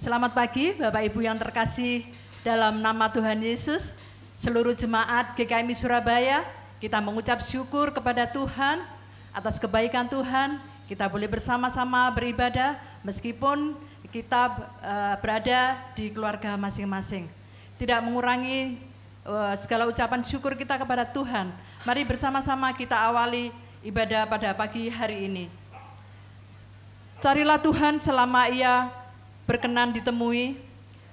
Selamat pagi Bapak Ibu yang terkasih dalam nama Tuhan Yesus. Seluruh jemaat GKMI Surabaya, kita mengucap syukur kepada Tuhan atas kebaikan Tuhan. Kita boleh bersama-sama beribadah meskipun kita berada di keluarga masing-masing. Tidak mengurangi segala ucapan syukur kita kepada Tuhan. Mari bersama-sama kita awali ibadah pada pagi hari ini. Carilah Tuhan selama Ia berkenan ditemui,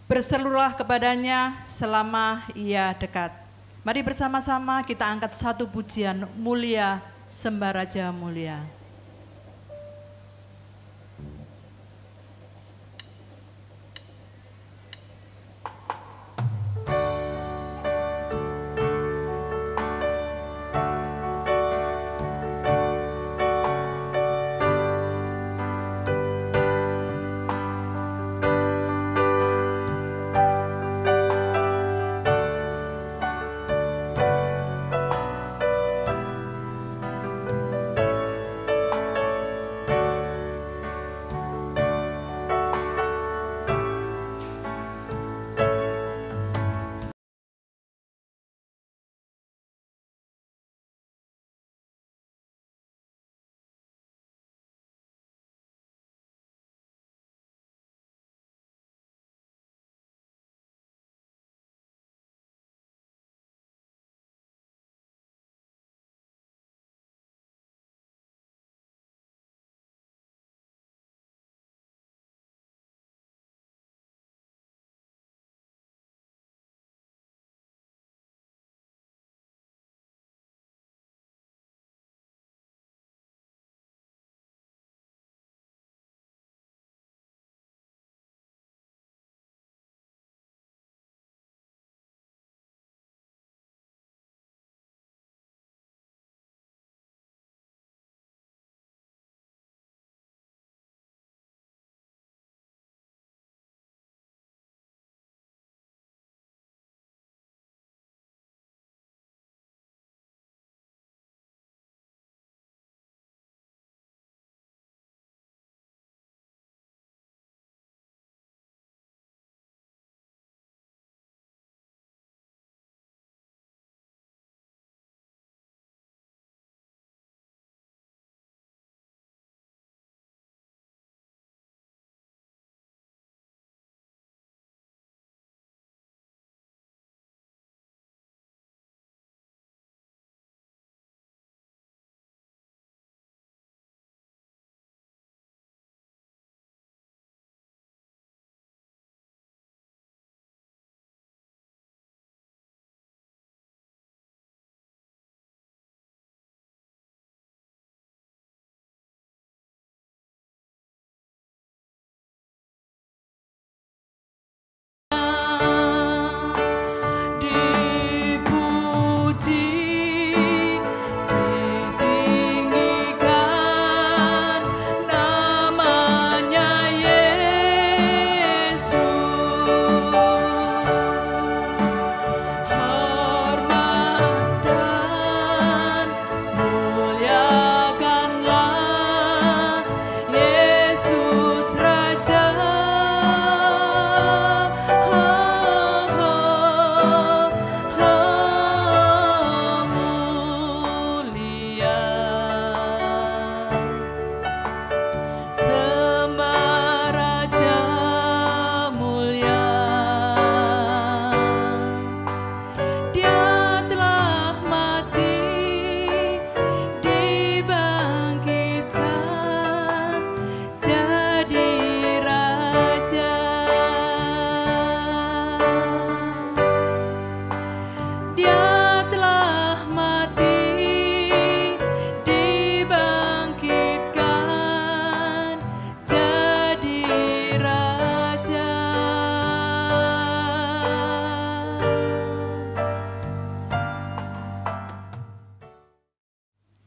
berserulah kepadanya selama Ia dekat. Mari bersama-sama kita angkat satu pujian, mulia sembah Raja mulia.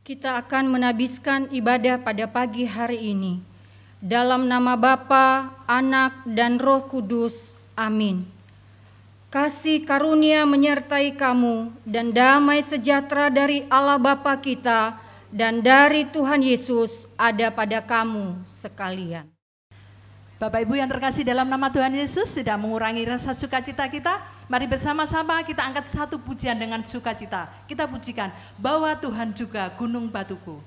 Kita akan menabiskan ibadah pada pagi hari ini. Dalam nama Bapa, Anak, dan Roh Kudus. Amin. Kasih karunia menyertai kamu dan damai sejahtera dari Allah Bapa kita dan dari Tuhan Yesus ada pada kamu sekalian. Bapak Ibu yang terkasih dalam nama Tuhan Yesus, tidak mengurangi rasa sukacita kita. Mari bersama-sama kita angkat satu pujian dengan sukacita. Kita pujikan, bahwa Tuhan juga gunung batuku.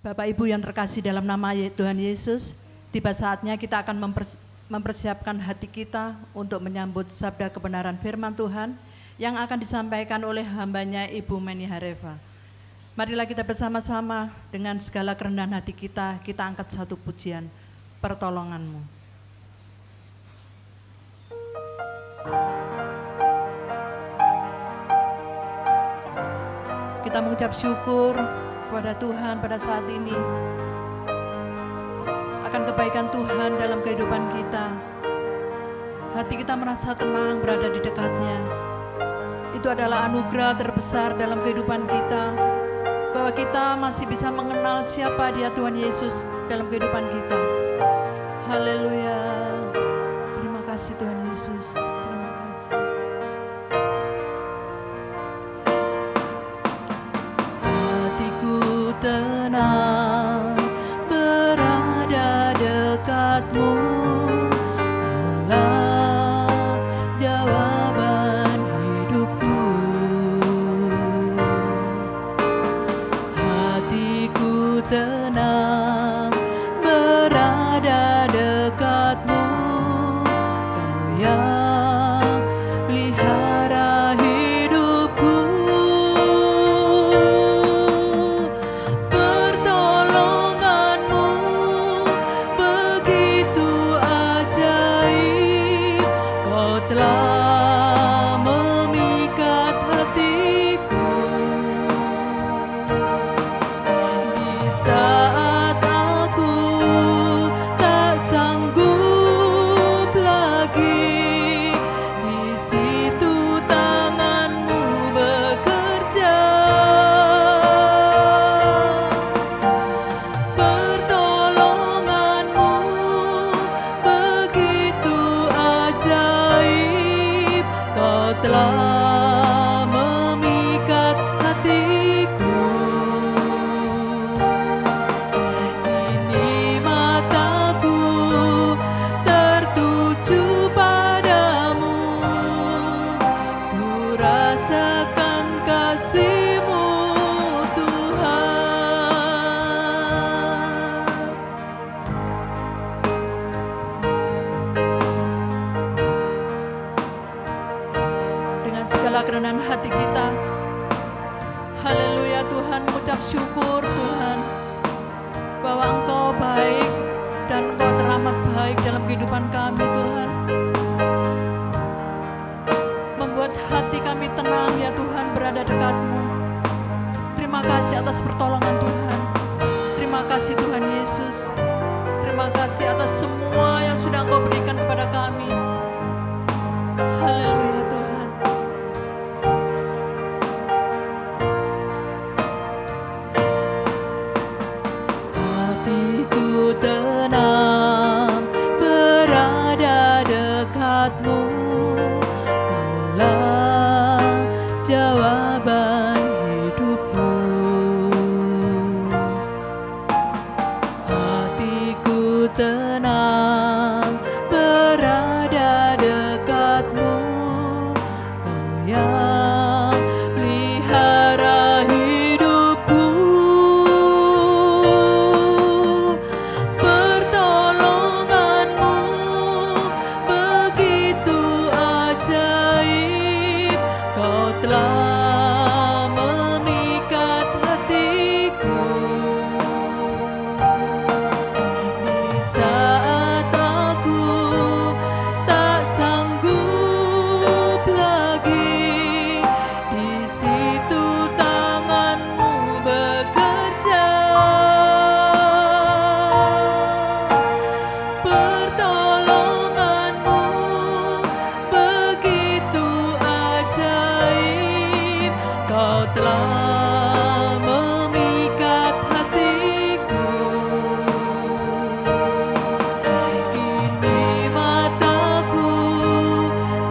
Bapak Ibu yang terkasih dalam nama Tuhan Yesus, tiba saatnya kita akan mempersiapkan hati kita untuk menyambut sabda kebenaran firman Tuhan yang akan disampaikan oleh hambanya Ibu Meni Hareva. Marilah kita bersama-sama dengan segala kerendahan hati kita angkat satu pujian, pertolongan-Mu. Kita mengucap syukur kepada Tuhan pada saat ini akan kebaikan Tuhan dalam kehidupan kita. Hati kita merasa tenang berada di dekatnya. Itu adalah anugerah terbesar dalam kehidupan kita, bahwa kita masih bisa mengenal siapa Dia Tuhan Yesus dalam kehidupan kita. Haleluya. Terima kasih Tuhan Yesus. Terima kasih. Hatiku tenang berada dekatmu, Allah jawaban hidupku. Hatiku tenang berada dekatmu, Kau yang pelihara hidupku. Pertolonganmu begitu ajaib, Kau telah memikat hatiku. Di saat aku tak kerendahan hati kita. Haleluya Tuhan, mengucap syukur Tuhan bahwa Engkau baik dan Engkau teramat baik dalam kehidupan kami Tuhan. Membuat hati kami tenang ya Tuhan berada dekat-Mu. Terima kasih atas pertolongan Tuhan. Terima kasih Tuhan Yesus. Terima kasih atas semua yang sudah Engkau berikan kepada kami. Haleluya Tuhan. Hatiku tenang berada dekat-Mu. Kaulah jawaban hidupku. Hatiku tenang berada dekat-Mu. Kau yang pelihara hidupku. Pertolongan-Mu begitu ajaib. Kau telah memikat hatiku. Di saat aku tak sanggup lagi, di situ tangan-Mu bekerja. Pertolongan-Mu begitu ajaib. Kau telah memikat hatiku. Kini mataku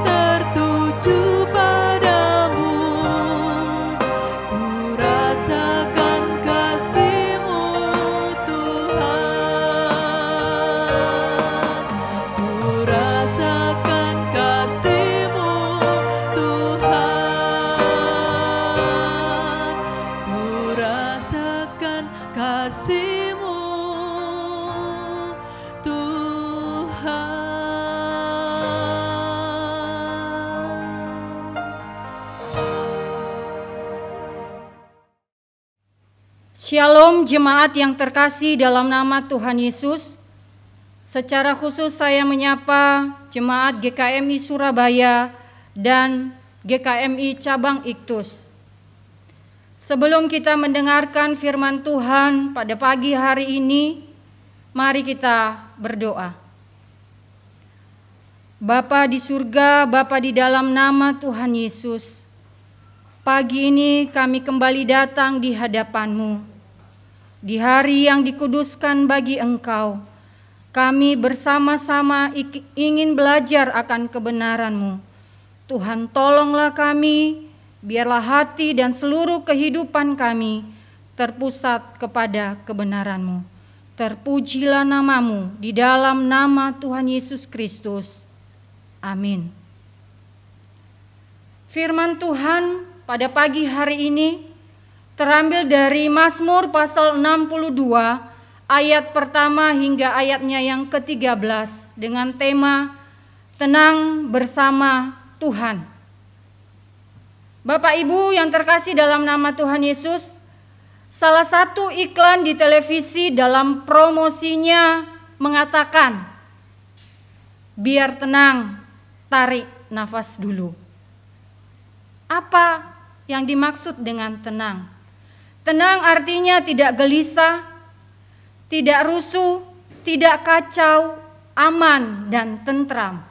tertuju padamu. Ku rasakan kasih-Mu Tuhan. Ku rasakan kasih-Mu Tuhan. Ku rasakan kasih-Mu Tuhan. Shalom jemaat yang terkasih dalam nama Tuhan Yesus. Secara khusus saya menyapa jemaat GKMI Surabaya dan GKMI Cabang Iktus. Sebelum kita mendengarkan firman Tuhan pada pagi hari ini, mari kita berdoa. Bapa di surga, Bapa di dalam nama Tuhan Yesus, pagi ini kami kembali datang di hadapan-Mu. Di hari yang dikuduskan bagi Engkau, kami bersama-sama ingin belajar akan kebenaran-Mu. Tuhan, tolonglah kami, biarlah hati dan seluruh kehidupan kami terpusat kepada kebenaran-Mu. Terpujilah nama-Mu di dalam nama Tuhan Yesus Kristus. Amin. Firman Tuhan pada pagi hari ini terambil dari Mazmur pasal 62 ayat pertama hingga ayatnya yang ke-13 dengan tema Tenang Bersama Tuhan. Bapak Ibu yang terkasih dalam nama Tuhan Yesus, salah satu iklan di televisi dalam promosinya mengatakan, biar tenang, tarik nafas dulu. Apa yang dimaksud dengan tenang? Tenang artinya tidak gelisah, tidak rusuh, tidak kacau, aman dan tentram.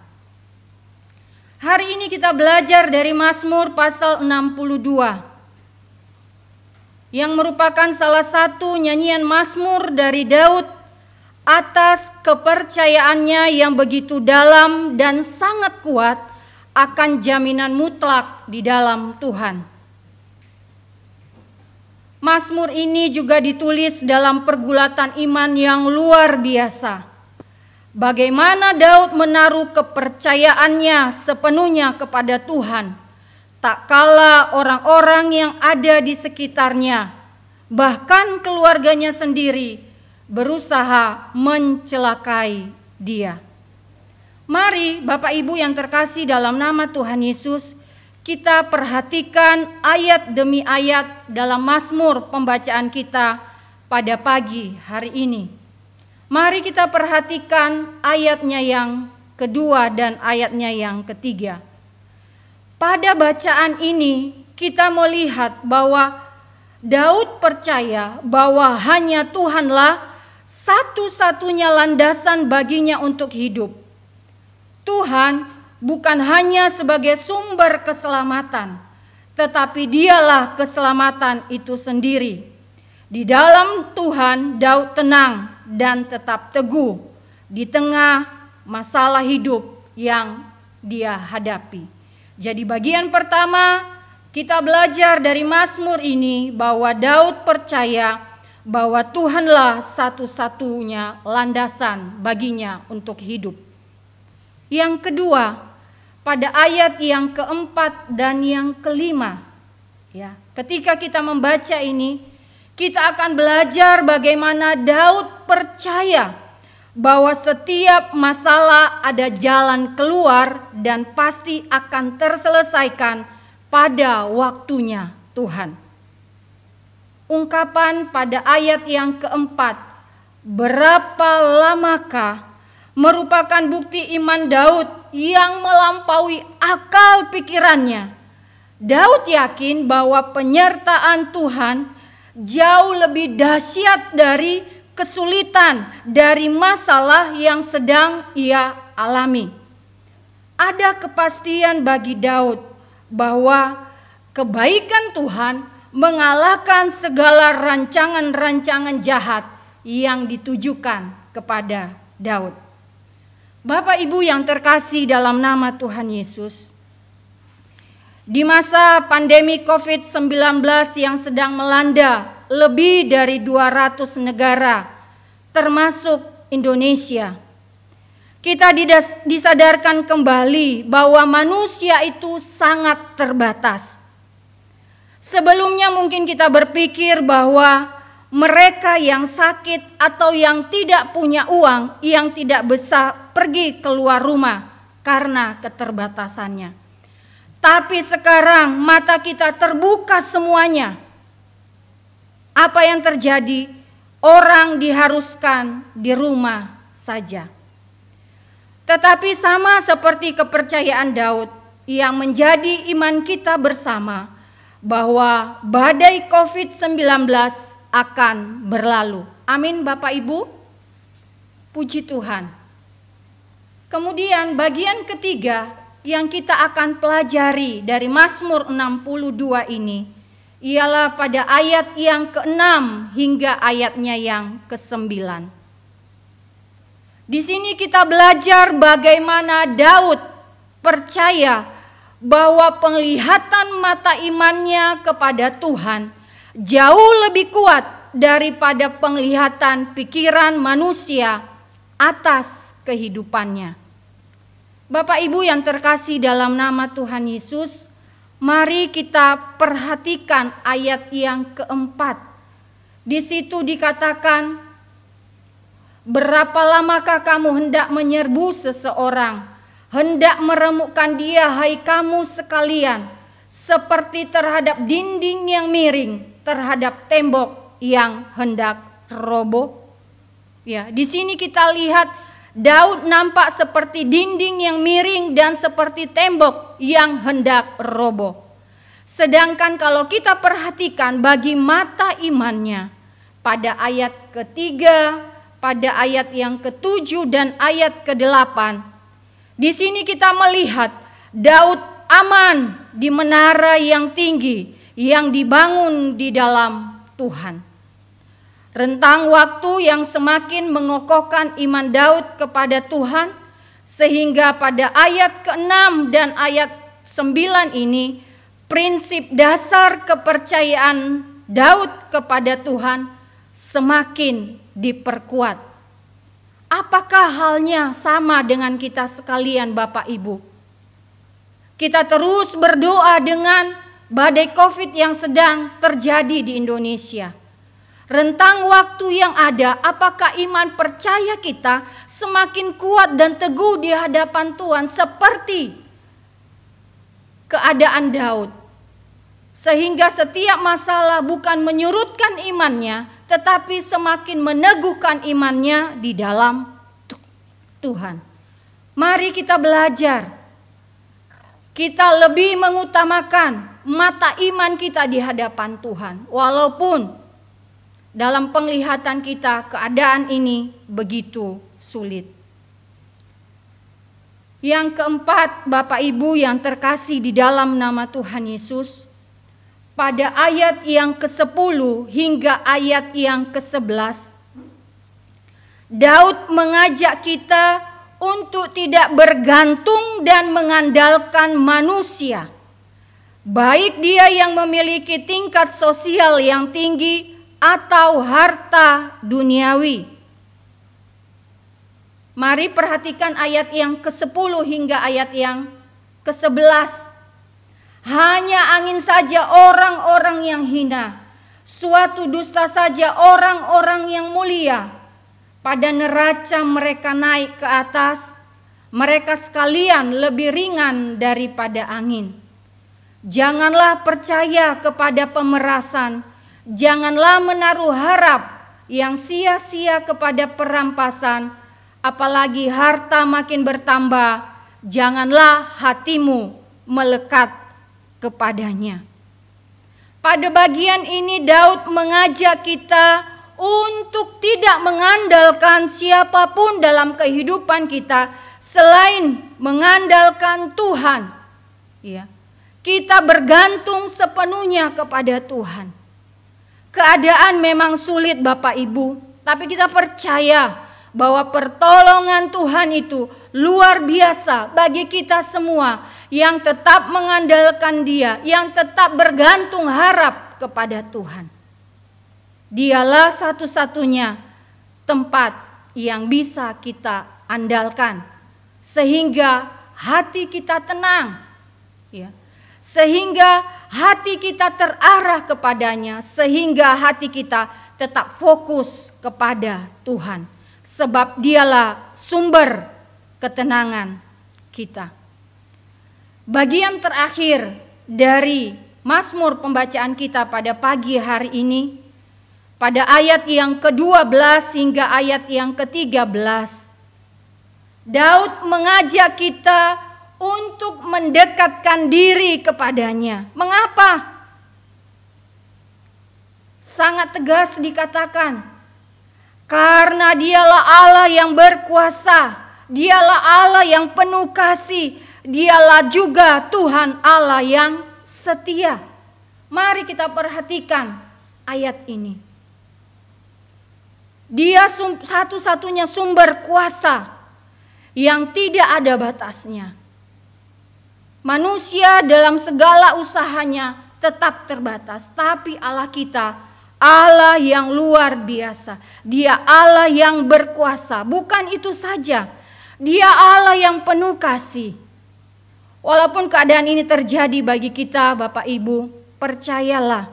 Hari ini kita belajar dari Mazmur pasal 62 yang merupakan salah satu nyanyian Mazmur dari Daud atas kepercayaannya yang begitu dalam dan sangat kuat akan jaminan mutlak di dalam Tuhan. Mazmur ini juga ditulis dalam pergulatan iman yang luar biasa. Bagaimana Daud menaruh kepercayaannya sepenuhnya kepada Tuhan, tak kala orang-orang yang ada di sekitarnya, bahkan keluarganya sendiri, berusaha mencelakai dia. Mari Bapak Ibu yang terkasih dalam nama Tuhan Yesus, kita perhatikan ayat demi ayat dalam Mazmur pembacaan kita pada pagi hari ini. Mari kita perhatikan ayatnya yang kedua dan ayatnya yang ketiga. Pada bacaan ini kita melihat bahwa Daud percaya bahwa hanya Tuhanlah satu-satunya landasan baginya untuk hidup. Tuhan bukan hanya sebagai sumber keselamatan, tetapi Dialah keselamatan itu sendiri. Di dalam Tuhan, Daud tenang dan tetap teguh di tengah masalah hidup yang dia hadapi. Jadi bagian pertama, kita belajar dari Mazmur ini bahwa Daud percaya bahwa Tuhanlah satu-satunya landasan baginya untuk hidup. Yang kedua, pada ayat yang keempat dan yang kelima, ya, ketika kita membaca ini, kita akan belajar bagaimana Daud percaya bahwa setiap masalah ada jalan keluar dan pasti akan terselesaikan pada waktunya Tuhan. Ungkapan pada ayat yang keempat, berapa lamakah, merupakan bukti iman Daud yang melampaui akal pikirannya. Daud yakin bahwa penyertaan Tuhan jauh lebih dahsyat dari kesulitan, dari masalah yang sedang ia alami. Ada kepastian bagi Daud bahwa kebaikan Tuhan mengalahkan segala rancangan-rancangan jahat yang ditujukan kepada Daud. Bapak Ibu yang terkasih dalam nama Tuhan Yesus, di masa pandemi COVID-19 yang sedang melanda lebih dari 200 negara, termasuk Indonesia, kita disadarkan kembali bahwa manusia itu sangat terbatas. Sebelumnya mungkin kita berpikir bahwa mereka yang sakit atau yang tidak punya uang, yang tidak bisa pergi keluar rumah karena keterbatasannya. Tapi sekarang mata kita terbuka semuanya. Apa yang terjadi? Orang diharuskan di rumah saja. Tetapi sama seperti kepercayaan Daud yang menjadi iman kita bersama, bahwa badai COVID-19 akan berlalu. Amin Bapak Ibu. Puji Tuhan. Kemudian bagian ketiga yang kita akan pelajari dari Mazmur 62 ini ialah pada ayat yang ke-6 hingga ayatnya yang ke-9. Di sini kita belajar bagaimana Daud percaya bahwa penglihatan mata imannya kepada Tuhan jauh lebih kuat daripada penglihatan pikiran manusia atas kehidupannya. Bapak Ibu yang terkasih dalam nama Tuhan Yesus, mari kita perhatikan ayat yang keempat. Di situ dikatakan, berapa lamakah kamu hendak menyerbu seseorang, hendak meremukkan dia, hai kamu sekalian, seperti terhadap dinding yang miring, terhadap tembok yang hendak roboh. Ya, di sini kita lihat Daud nampak seperti dinding yang miring dan seperti tembok yang hendak roboh. Sedangkan kalau kita perhatikan bagi mata imannya, pada ayat ketiga, pada ayat yang ke-7 dan ayat ke-8, di sini kita melihat Daud aman di menara yang tinggi yang dibangun di dalam Tuhan. Rentang waktu yang semakin mengokohkan iman Daud kepada Tuhan, sehingga pada ayat ke-6 dan ayat 9 ini, prinsip dasar kepercayaan Daud kepada Tuhan semakin diperkuat. Apakah halnya sama dengan kita sekalian Bapak Ibu? Kita terus berdoa dengan badai COVID yang sedang terjadi di Indonesia. Rentang waktu yang ada, apakah iman percaya kita semakin kuat dan teguh di hadapan Tuhan seperti keadaan Daud. Sehingga setiap masalah bukan menyurutkan imannya, tetapi semakin meneguhkan imannya di dalam Tuhan. Mari kita belajar. Kita lebih mengutamakan mata iman kita di hadapan Tuhan. Walaupun dalam penglihatan kita keadaan ini begitu sulit. Yang keempat, Bapak Ibu yang terkasih di dalam nama Tuhan Yesus, pada ayat yang ke-10 hingga ayat yang ke-11, Daud mengajak kita untuk tidak bergantung dan mengandalkan manusia, baik dia yang memiliki tingkat sosial yang tinggi atau harta duniawi. Mari perhatikan ayat yang ke-10 hingga ayat yang ke-11. Hanya angin saja orang-orang yang hina, suatu dusta saja orang-orang yang mulia. Pada neraca mereka naik ke atas, mereka sekalian lebih ringan daripada angin. Janganlah percaya kepada pemerasan, janganlah menaruh harap yang sia-sia kepada perampasan, apalagi harta makin bertambah, janganlah hatimu melekat kepadanya. Pada bagian ini Daud mengajak kita untuk tidak mengandalkan siapapun dalam kehidupan kita selain mengandalkan Tuhan. Ya. Kita bergantung sepenuhnya kepada Tuhan. Keadaan memang sulit Bapak Ibu, tapi kita percaya bahwa pertolongan Tuhan itu luar biasa bagi kita semua yang tetap mengandalkan Dia, yang tetap bergantung harap kepada Tuhan. Dialah satu-satunya tempat yang bisa kita andalkan sehingga hati kita tenang, ya. Sehingga hati kita terarah kepadanya, sehingga hati kita tetap fokus kepada Tuhan. Sebab Dialah sumber ketenangan kita. Bagian terakhir dari Mazmur pembacaan kita pada pagi hari ini, pada ayat yang ke-12 hingga ayat yang ke-13, Daud mengajak kita untuk mendekatkan diri kepadanya. Mengapa? Sangat tegas dikatakan, karena Dialah Allah yang berkuasa, Dialah Allah yang penuh kasih, Dialah juga Tuhan Allah yang setia. Mari kita perhatikan ayat ini. Dia satu-satunya sumber kuasa yang tidak ada batasnya. Manusia dalam segala usahanya tetap terbatas, tapi Allah kita Allah yang luar biasa. Dia Allah yang berkuasa. Bukan itu saja, Dia Allah yang penuh kasih. Walaupun keadaan ini terjadi bagi kita Bapak Ibu, percayalah,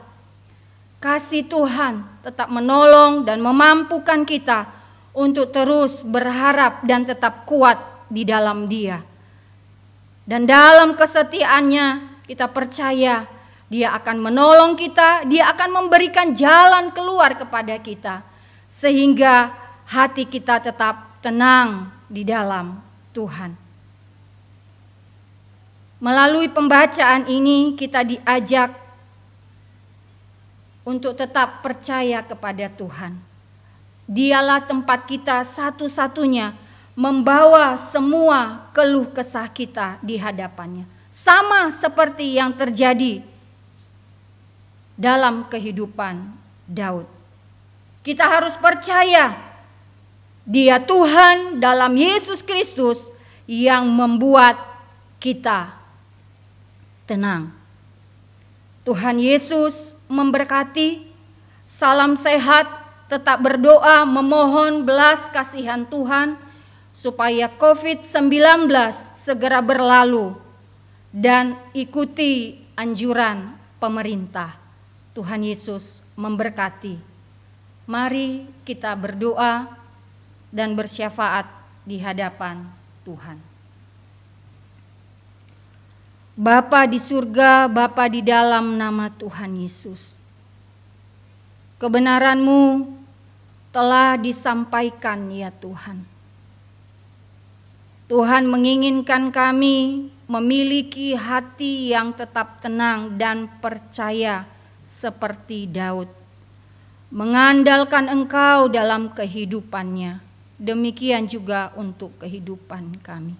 kasih Tuhan tetap menolong dan memampukan kita untuk terus berharap dan tetap kuat di dalam Dia. Dan dalam kesetiaannya kita percaya Dia akan menolong kita, Dia akan memberikan jalan keluar kepada kita, sehingga hati kita tetap tenang di dalam Tuhan. Melalui pembacaan ini kita diajak untuk tetap percaya kepada Tuhan. Dialah tempat kita satu-satunya membawa semua keluh kesah kita di hadapannya. Sama seperti yang terjadi dalam kehidupan Daud. Kita harus percaya Dia Tuhan dalam Yesus Kristus yang membuat kita tenang. Tuhan Yesus memberkati. Salam sehat, tetap berdoa memohon belas kasihan Tuhan supaya COVID-19 segera berlalu dan ikuti anjuran pemerintah. Tuhan Yesus memberkati. Mari kita berdoa dan bersyafaat di hadapan Tuhan. Bapa di surga, Bapa di dalam nama Tuhan Yesus. Kebenaran-Mu telah disampaikan ya Tuhan. Tuhan menginginkan kami memiliki hati yang tetap tenang dan percaya seperti Daud. Mengandalkan Engkau dalam kehidupannya. Demikian juga untuk kehidupan kami.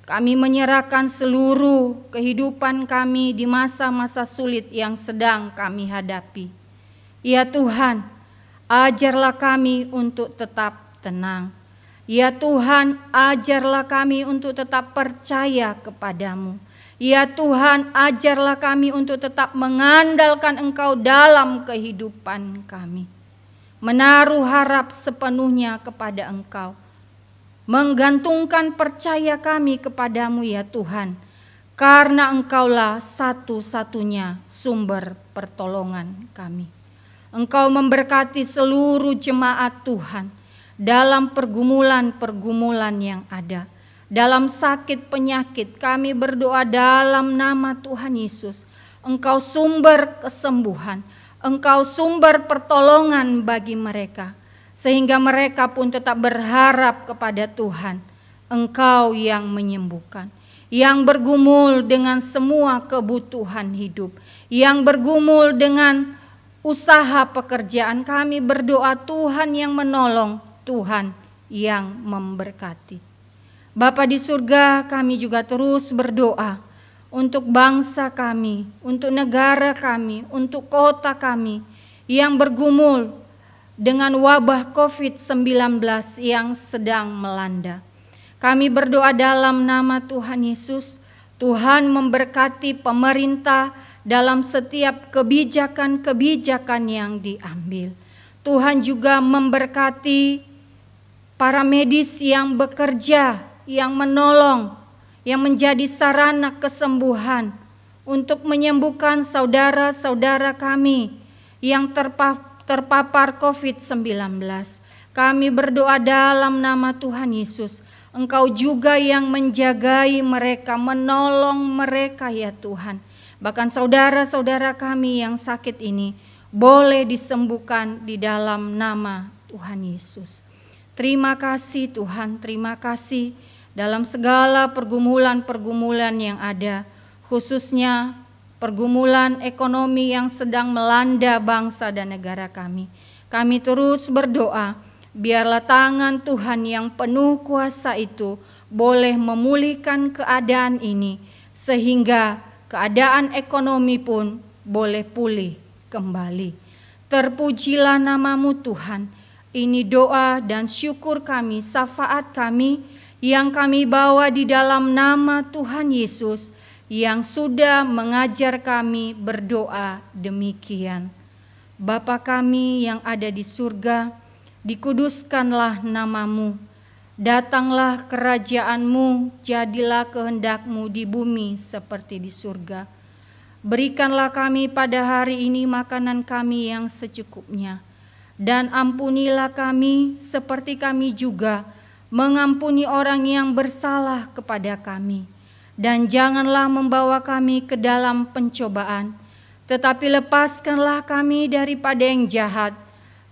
Kami menyerahkan seluruh kehidupan kami di masa-masa sulit yang sedang kami hadapi. Ya Tuhan, ajarlah kami untuk tetap tenang. Ya Tuhan, ajarlah kami untuk tetap percaya kepadamu. Ya Tuhan, ajarlah kami untuk tetap mengandalkan Engkau dalam kehidupan kami. Menaruh harap sepenuhnya kepada Engkau. Menggantungkan percaya kami kepadamu ya Tuhan, karena Engkaulah satu-satunya sumber pertolongan kami. Engkau memberkati seluruh jemaat Tuhan dalam pergumulan-pergumulan yang ada. Dalam sakit penyakit kami berdoa dalam nama Tuhan Yesus. Engkau sumber kesembuhan, Engkau sumber pertolongan bagi mereka. Sehingga mereka pun tetap berharap kepada Tuhan. Engkau yang menyembuhkan, yang bergumul dengan semua kebutuhan hidup, yang bergumul dengan usaha pekerjaan. Kami berdoa Tuhan yang menolong, Tuhan yang memberkati. Bapa di surga, kami juga terus berdoa untuk bangsa kami, untuk negara kami, untuk kota kami yang bergumul dengan wabah COVID-19 yang sedang melanda. Kami berdoa dalam nama Tuhan Yesus, Tuhan memberkati pemerintah dalam setiap kebijakan-kebijakan yang diambil. Tuhan juga memberkati para medis yang bekerja, yang menolong, yang menjadi sarana kesembuhan untuk menyembuhkan saudara-saudara kami yang terpapar COVID-19. Kami berdoa dalam nama Tuhan Yesus. Engkau juga yang menjagai mereka, menolong mereka ya Tuhan. Bahkan saudara-saudara kami yang sakit ini boleh disembuhkan di dalam nama Tuhan Yesus. Terima kasih Tuhan, terima kasih dalam segala pergumulan-pergumulan yang ada, khususnya pergumulan ekonomi yang sedang melanda bangsa dan negara kami. Kami terus berdoa, biarlah tangan Tuhan yang penuh kuasa itu boleh memulihkan keadaan ini, sehingga keadaan ekonomi pun boleh pulih kembali. Terpujilah namamu Tuhan. Ini doa dan syukur kami, syafaat kami yang kami bawa di dalam nama Tuhan Yesus, yang sudah mengajar kami berdoa demikian. Bapa kami yang ada di surga, dikuduskanlah namamu, datanglah kerajaanmu, jadilah kehendakmu di bumi seperti di surga. Berikanlah kami pada hari ini makanan kami yang secukupnya, dan ampunilah kami seperti kami juga mengampuni orang yang bersalah kepada kami. Dan janganlah membawa kami ke dalam pencobaan, tetapi lepaskanlah kami daripada yang jahat,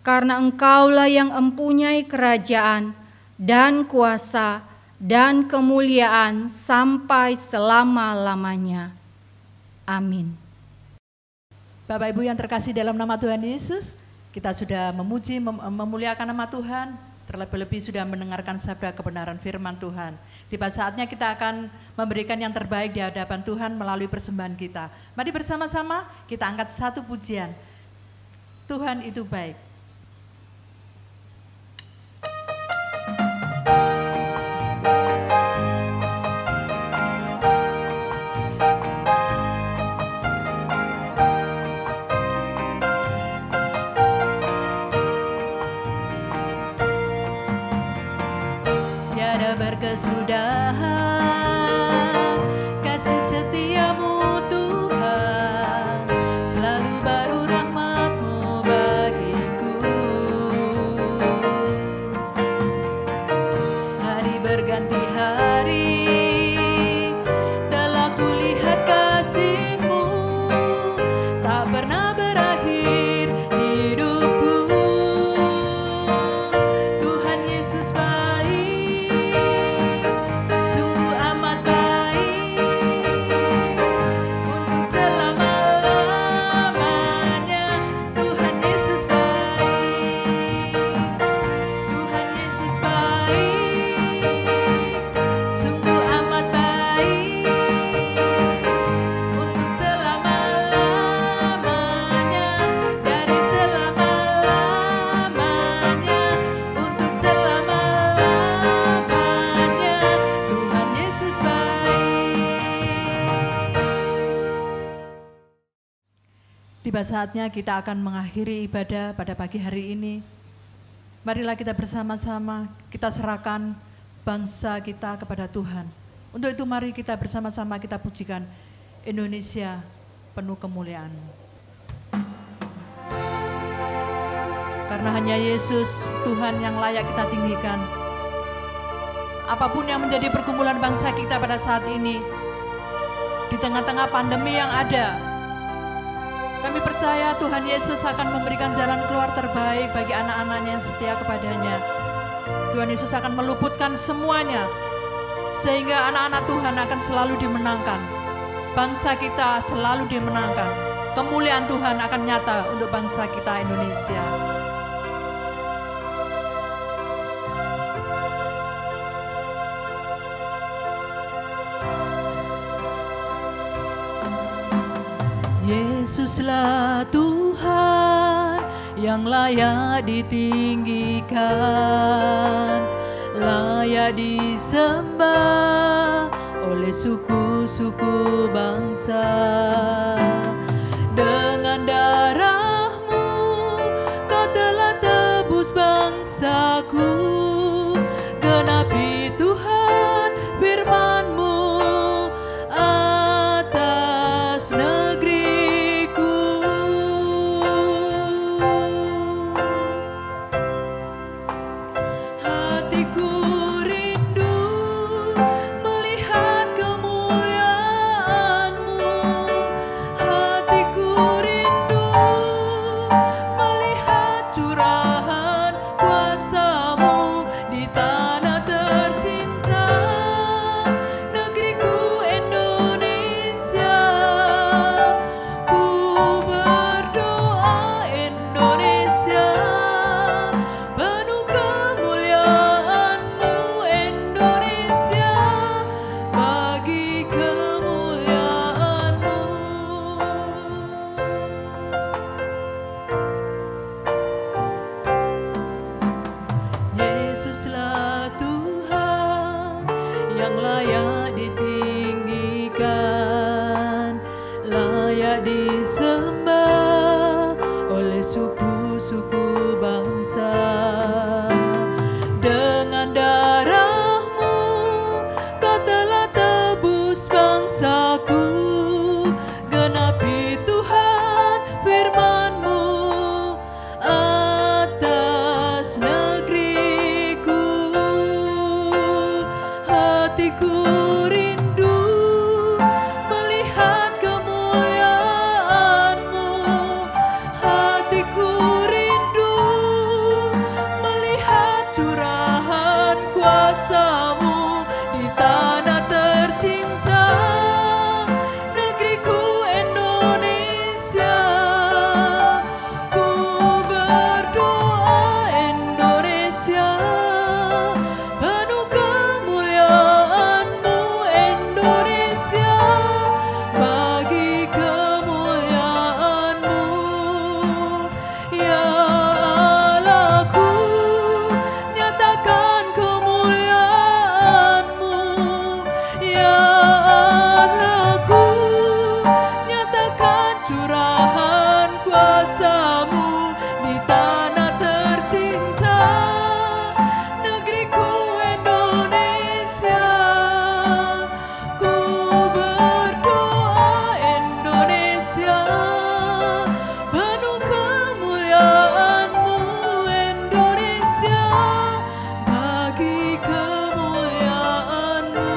karena Engkaulah yang mempunyai kerajaan dan kuasa dan kemuliaan sampai selama-lamanya. Amin. Bapak Ibu yang terkasih dalam nama Tuhan Yesus, kita sudah memuji, memuliakan nama Tuhan, terlebih-lebih sudah mendengarkan sabda kebenaran firman Tuhan. Tiba saatnya kita akan memberikan yang terbaik di hadapan Tuhan melalui persembahan kita. Mari bersama-sama kita angkat satu pujian. Tuhan itu baik. Berkesudahan kasih setiamu Tuhan, selalu baru rahmat-Mu bagiku. Hari berganti hari telah kulihat Tiba saatnya kita akan mengakhiri ibadah pada pagi hari ini. Marilah kita bersama-sama, kita serahkan bangsa kita kepada Tuhan. Untuk itu mari kita bersama-sama kita pujikan Indonesia penuh kemuliaan. Karena hanya Yesus Tuhan yang layak kita tinggikan. Apapun yang menjadi pergumulan bangsa kita pada saat ini, di tengah-tengah pandemi yang ada, kami percaya Tuhan Yesus akan memberikan jalan keluar terbaik bagi anak-anaknya yang setia kepadanya. Tuhan Yesus akan meluputkan semuanya, sehingga anak-anak Tuhan akan selalu dimenangkan. Bangsa kita selalu dimenangkan. Kemuliaan Tuhan akan nyata untuk bangsa kita Indonesia. Yesuslah Tuhan yang layak ditinggikan, layak disembah oleh suku-suku bangsa. Dengan darah-Mu Kau telah tebus bangsaku, genapi Tuhan firman-Mu atas negeriku. Hatiku rindu melihat kemuliaan-Mu, hatiku rindu melihat curahan kuasa-Mu di tanah tercinta, negeriku Indonesia. Ku berdoa Indonesia, penuh kemuliaan-Mu Indonesia, bagi kemuliaan-Mu. Yesuslah Tuhan yang layak ditinggikan, layak disembah oleh suku-suku bangsa. Dengan darah-Mu Kau telah tebus bangsaku, genapi Tuhan firman-Mu atas negeriku. Hatiku rindu melihat kemuliaan-Mu, hatiku rindu melihat curahan kuasa-Mu di tanah tercinta, negeriku Indonesia. Ku berdoa Indonesia, penuh kemuliaan-Mu Indonesia, bagi kemuliaan-Mu. Ya Allahku, nyatakan kemuliaan-Mu. Ya Allahku, nyatakan curahan kuasa-Mu di tanah tercinta, negeriku Indonesia. Ku berdoa Indonesia, penuh kemuliaan-Mu Indonesia, bagi kemuliaan-Mu.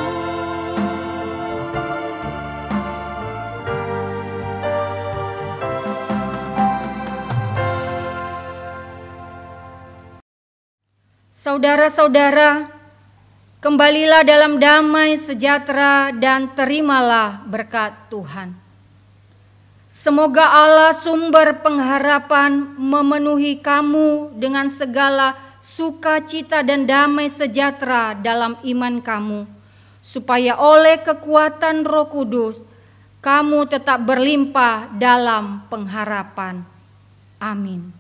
Saudara-saudara, kembalilah dalam damai sejahtera dan terimalah berkat Tuhan. Semoga Allah sumber pengharapan memenuhi kamu dengan segala sukacita dan damai sejahtera dalam iman kamu, supaya oleh kekuatan Roh Kudus kamu tetap berlimpah dalam pengharapan. Amin.